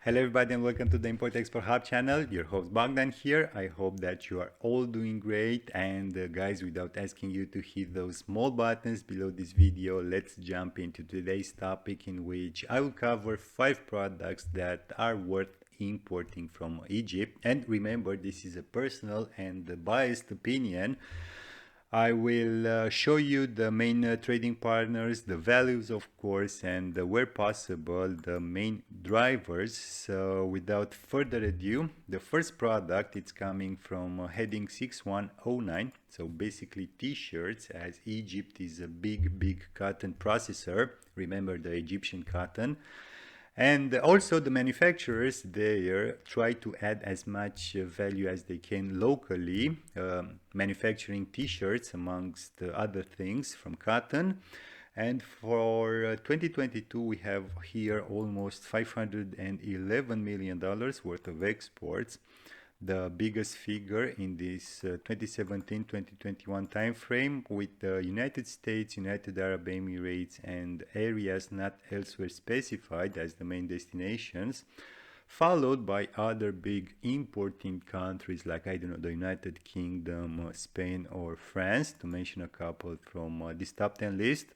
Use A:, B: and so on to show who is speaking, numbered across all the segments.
A: Hello everybody and welcome to the Import Export Hub channel. Your host Bogdan here. I hope that you are all doing great, and guys, without asking you to hit those small buttons below this video, let's jump into today's topic, in which I will cover 5 products that are worth importing from Egypt. And remember, this is a personal and biased opinion. I will show you the main trading partners, the values of course, and where possible the main drivers. So without further ado, the first product, it's coming from heading 6109, so basically t-shirts, as Egypt is a big cotton processor. Remember the Egyptian cotton. And also the manufacturers there try to add as much value as they can locally, manufacturing t-shirts amongst other things from cotton. And for 2022 we have here almost $511 million worth of exports, the biggest figure in this 2017-2021 time frame, with the United States, United Arab Emirates, and areas not elsewhere specified as the main destinations, followed by other big importing countries like, I don't know, the United Kingdom, Spain, or France, to mention a couple from this top 10 list.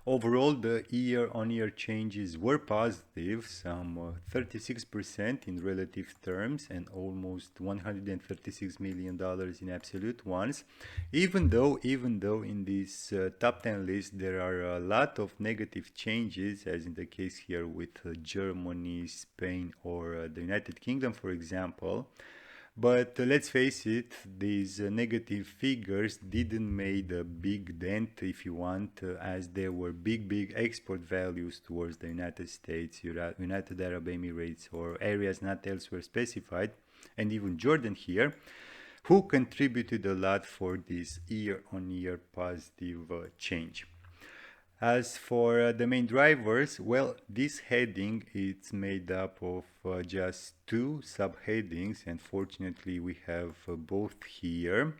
A: Overall, the year-on-year changes were positive, some 36% in relative terms and almost $136 million in absolute ones. Even though in this top 10 list there are a lot of negative changes, as in the case here with Germany, Spain, or the United Kingdom, for example. But let's face it, these negative figures didn't make a big dent, if you want, as there were big export values towards the United States, United Arab Emirates, or areas not elsewhere specified, and even Jordan here, who contributed a lot for this year-on-year positive change. As for the main drivers, well, this heading it's made up of just 2 subheadings, and fortunately we have both here.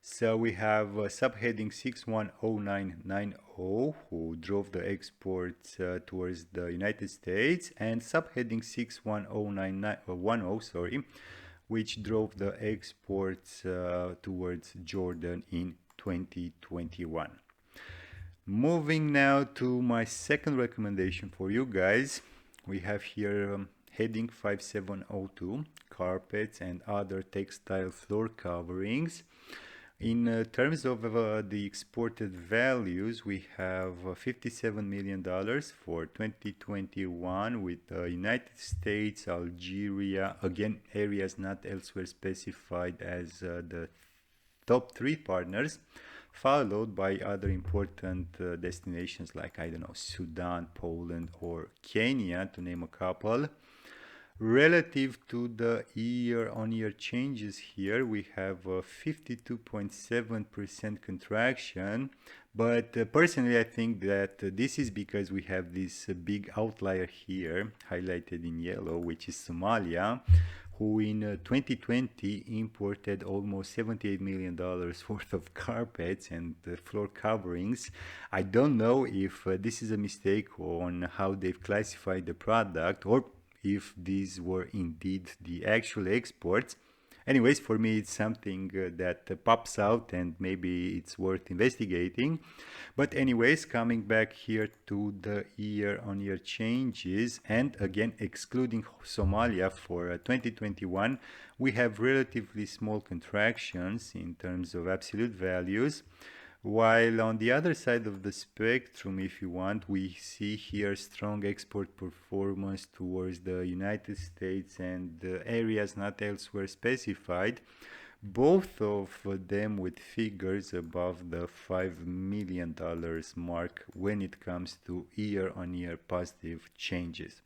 A: So we have subheading 610990, who drove the exports towards the United States, and subheading 610910, which drove the exports towards Jordan in 2021. Moving now to my second recommendation for you guys, we have here heading 5702, carpets and other textile floor coverings. In terms of the exported values, we have $57 million for 2021 with the United States, Algeria, again areas not elsewhere specified as the top 3 partners, followed by other important destinations like, I don't know, Sudan, Poland, or Kenya, to name a couple. Relative to the year-on-year changes here, we have a 52.7% contraction, but personally I think that this is because we have this big outlier here, highlighted in yellow, which is Somalia, who in 2020 imported almost $78 million worth of carpets and floor coverings. I don't know if this is a mistake on how they've classified the product, or if these were indeed the actual exports. Anyways, for me it's something that pops out, and maybe it's worth investigating. But anyways, coming back here to the year-on-year changes, and again excluding Somalia for 2021, we have relatively small contractions in terms of absolute values. While on the other side of the spectrum, if you want, we see here strong export performance towards the United States and areas not elsewhere specified, both of them with figures above the $5 million mark when it comes to year-on-year positive changes.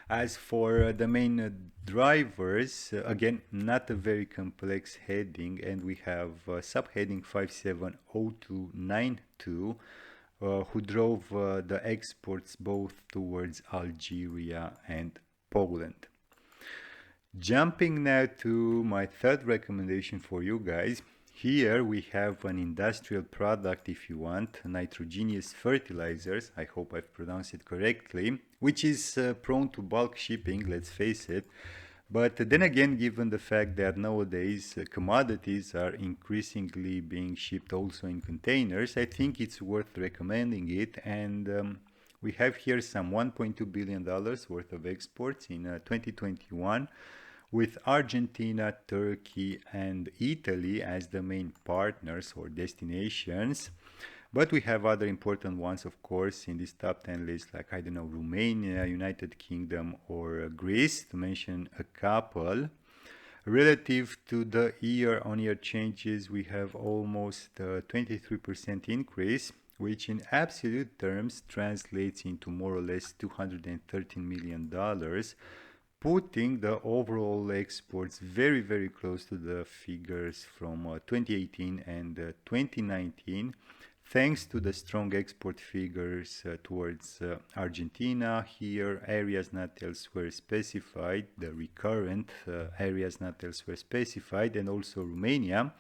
A: As for the main drivers, again, not a very complex heading, and we have subheading 570292, who drove the exports both towards Algeria and Poland. Jumping now to my third recommendation for you guys, Here we have an industrial product, if you want, nitrogenous fertilizers. I hope I've pronounced it correctly, which is prone to bulk shipping, let's face it. But then again, given the fact that nowadays commodities are increasingly being shipped also in containers, I think it's worth recommending it. And we have here some $1.2 billion worth of exports in 2021, with Argentina, Turkey, and Italy as the main partners or destinations. But we have other important ones, of course, in this top 10 list, like, I don't know, Romania, United Kingdom, or Greece, to mention a couple. Relative to the year-on-year changes, we have almost a 23% increase, which in absolute terms translates into more or less $213 million, putting the overall exports very, very close to the figures from 2018 and 2019, thanks to the strong export figures towards Argentina, here areas not elsewhere specified, the recurrent areas not elsewhere specified, and also Romania.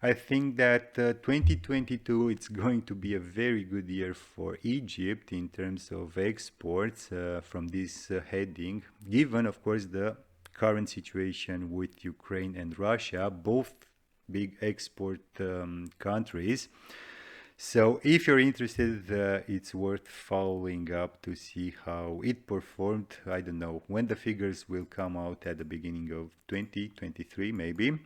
A: I think that 2022 it's going to be a very good year for Egypt in terms of exports from this heading, given, of course, the current situation with Ukraine and Russia, both big export countries. So if you're interested, it's worth following up to see how it performed. I don't know when the figures will come out, at the beginning of 2023 maybe.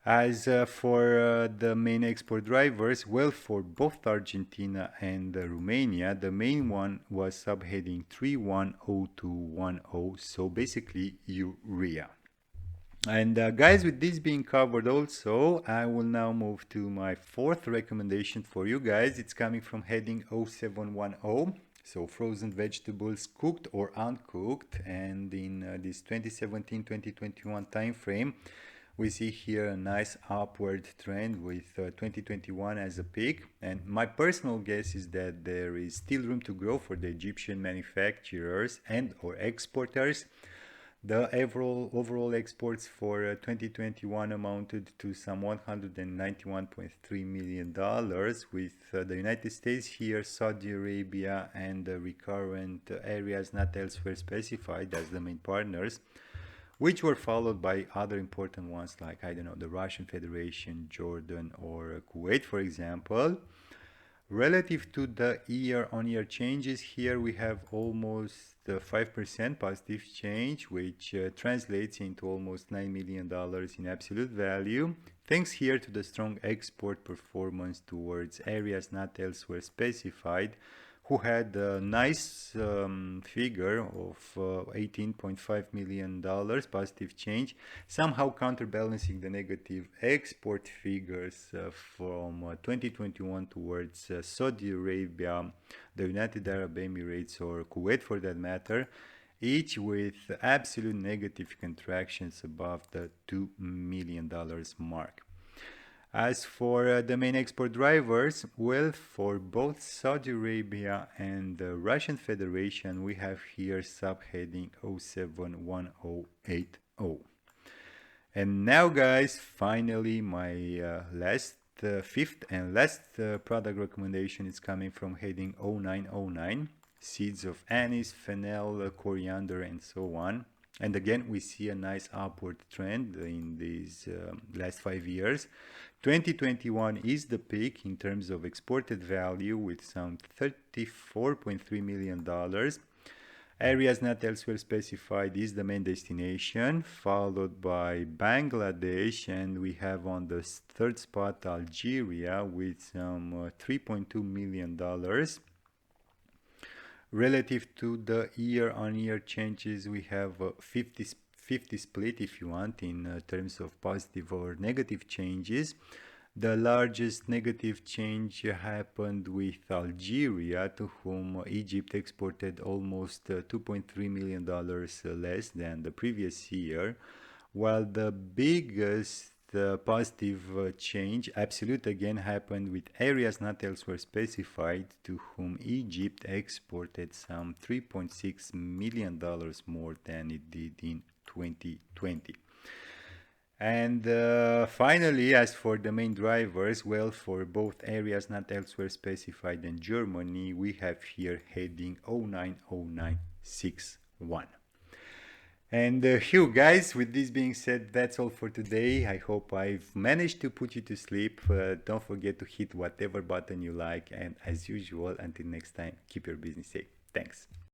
A: As for the main export drivers, well, for both Argentina and Romania, the main one was subheading 310210, so basically urea. And guys, with this being covered also, I will now move to my fourth recommendation for you guys. It's coming from heading 0710, so frozen vegetables, cooked or uncooked. And in this 2017-2021 time frame, we see here a nice upward trend with 2021 as a peak. And my personal guess is that there is still room to grow for the Egyptian manufacturers and or exporters. The overall exports for 2021 amounted to some $191.3 million, with the United States here, Saudi Arabia, and the recurrent areas not elsewhere specified as the main partners, which were followed by other important ones like, I don't know, the Russian Federation, Jordan, or Kuwait, for example. Relative to the year-on-year changes, here we have almost 5% positive change, which translates into almost $9 million in absolute value, thanks here to the strong export performance towards areas not elsewhere specified, who had a nice figure of $18.5 million positive change, somehow counterbalancing the negative export figures from 2021 towards Saudi Arabia, the United Arab Emirates, or Kuwait for that matter, each with absolute negative contractions above the $2 million mark. As for the main export drivers, well, for both Saudi Arabia and the Russian Federation, we have here subheading 071080. And now, guys, finally, my fifth and last product recommendation is coming from heading 0909, seeds of anise, fennel, coriander, and so on. And again, we see a nice upward trend in these last 5 years. 2021 is the peak in terms of exported value with some $34.3 million. Areas not elsewhere specified is the main destination, followed by Bangladesh, and we have on the third spot Algeria with some $3.2 million. Relative to the year-on-year changes, we have a 50 split, if you want, in terms of positive or negative changes. The largest negative change happened with Algeria, to whom Egypt exported almost $2.3 million less than the previous year, while the biggest positive change, absolute again, happened with areas not elsewhere specified, to whom Egypt exported some $3.6 million more than it did in 2020. And finally, as for the main drivers, well, for both areas not elsewhere specified in Germany, we have here heading 090961. And here, guys, with this being said, that's all for today. I hope I've managed to put you to sleep. Don't forget to hit whatever button you like. And as usual, until next time, keep your business safe. Thanks.